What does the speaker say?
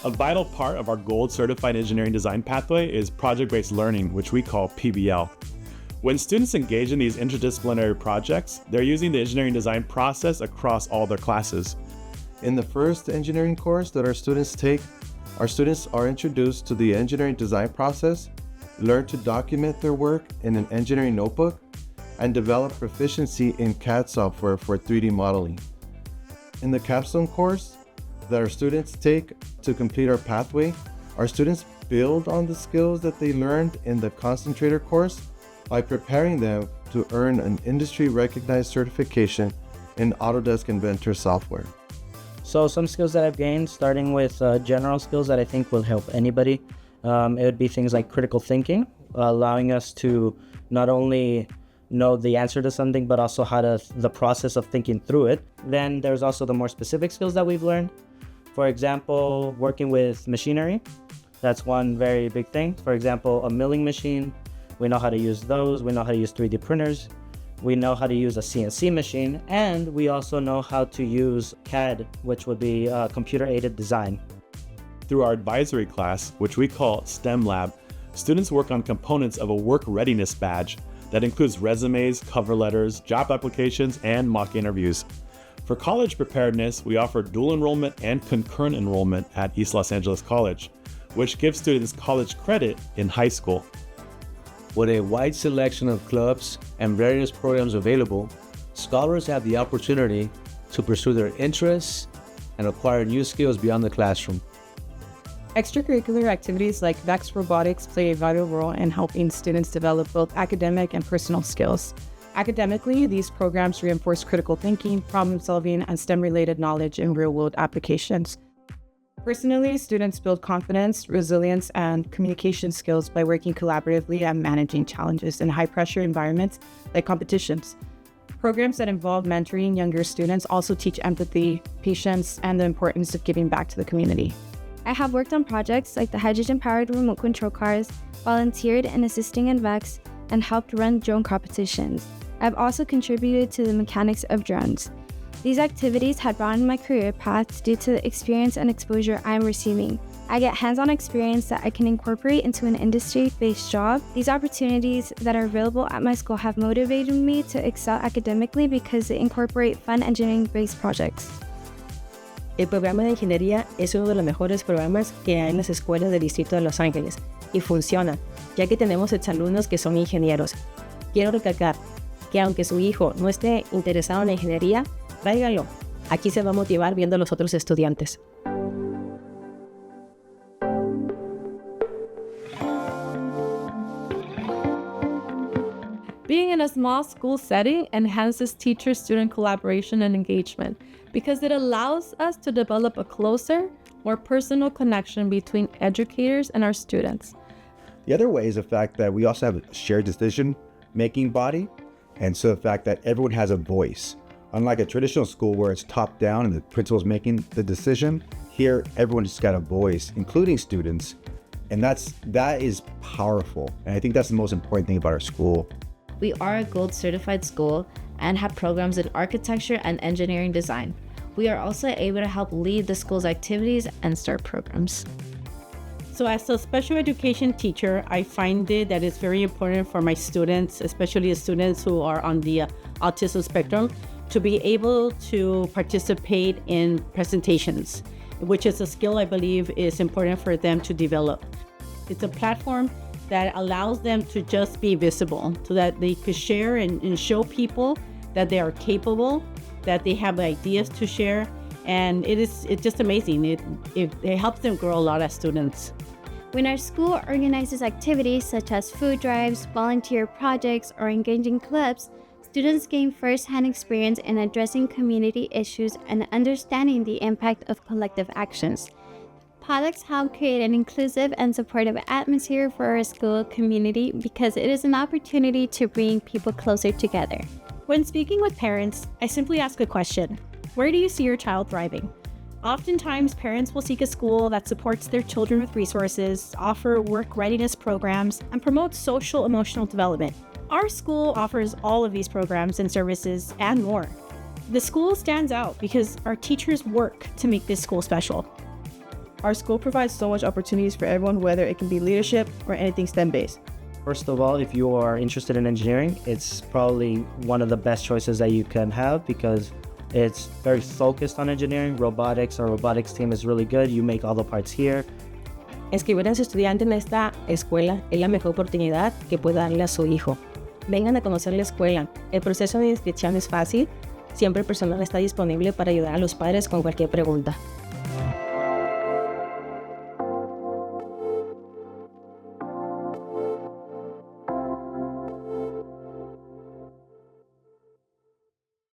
A vital part of our Gold Certified Engineering Design pathway is project-based learning, which we call PBL. When students engage in these interdisciplinary projects, they're using the engineering design process across all their classes. In the first engineering course that our students take, our students are introduced to the engineering design process, learn to document their work in an engineering notebook, and develop proficiency in CAD software for 3D modeling. In the capstone course that our students take to complete our pathway, our students build on the skills that they learned in the concentrator course by preparing them to earn an industry-recognized certification in Autodesk Inventor software. So some skills that I've gained, starting with general skills that I think will help anybody. It would be things like critical thinking, allowing us to not only know the answer to something, but also the process of thinking through it. Then there's also the more specific skills that we've learned. For example, working with machinery. That's one very big thing. For example, a milling machine. We know how to use those. We know how to use 3D printers. We know how to use a CNC machine. And we also know how to use CAD, which would be computer-aided design. Through our advisory class, which we call STEM Lab, students work on components of a work readiness badge that includes resumes, cover letters, job applications, and mock interviews. For college preparedness, we offer dual enrollment and concurrent enrollment at East Los Angeles College, which gives students college credit in high school. With a wide selection of clubs and various programs available, scholars have the opportunity to pursue their interests and acquire new skills beyond the classroom. Extracurricular activities like VEX Robotics play a vital role in helping students develop both academic and personal skills. Academically, these programs reinforce critical thinking, problem solving, and STEM-related knowledge in real-world applications. Personally, students build confidence, resilience, and communication skills by working collaboratively and managing challenges in high-pressure environments like competitions. Programs that involve mentoring younger students also teach empathy, patience, and the importance of giving back to the community. I have worked on projects like the hydrogen-powered remote control cars, volunteered in assisting in VEX, and helped run drone competitions. I've also contributed to the mechanics of drones. These activities have broadened my career path due to the experience and exposure I am receiving. I get hands-on experience that I can incorporate into an industry-based job. These opportunities that are available at my school have motivated me to excel academically because they incorporate fun engineering-based projects. El programa de ingeniería es uno de los mejores programas que hay en las escuelas del Distrito de Los Ángeles y funciona, ya que tenemos exalumnos que son ingenieros. Quiero recalcar que aunque su hijo no esté interesado en la ingeniería, tráigalo. Aquí se va a motivar viendo a los otros estudiantes. Being in a small school setting enhances teacher-student collaboration and engagement because it allows us to develop a closer, more personal connection between educators and our students. The other way is the fact that we also have a shared decision-making body, and so the fact that everyone has a voice. Unlike a traditional school where it's top-down and the principal's making the decision, here everyone just got a voice, including students, and that is powerful. And I think that's the most important thing about our school. We are a gold certified school and have programs in architecture and engineering design. We are also able to help lead the school's activities and start programs. So as a special education teacher, I find that it's very important for my students, especially the students who are on the autism spectrum, to be able to participate in presentations, which is a skill I believe is important for them to develop. It's a platform that allows them to just be visible so that they could share and show people that they are capable, that they have ideas to share, and it's just amazing. It helps them grow a lot as students. When our school organizes activities such as food drives, volunteer projects, or engaging clubs, students gain first-hand experience in addressing community issues and understanding the impact of collective actions. Products help create an inclusive and supportive atmosphere for our school community because it is an opportunity to bring people closer together. When speaking with parents, I simply ask a question: where do you see your child thriving? Oftentimes, parents will seek a school that supports their children with resources, offer work readiness programs, and promotes social emotional development. Our school offers all of these programs and services and more. The school stands out because our teachers work to make this school special. Our school provides so much opportunities for everyone, whether it can be leadership or anything STEM-based. First of all, if you are interested in engineering, it's probably one of the best choices that you can have because it's very focused on engineering. Robotics, our robotics team is really good. You make all the parts here. Inscribir a su estudiante en esta escuela es la mejor oportunidad que puede darle a su hijo. Vengan a conocer la escuela. El proceso de inscripción es fácil. Siempre el personal está disponible para ayudar a los padres con cualquier pregunta.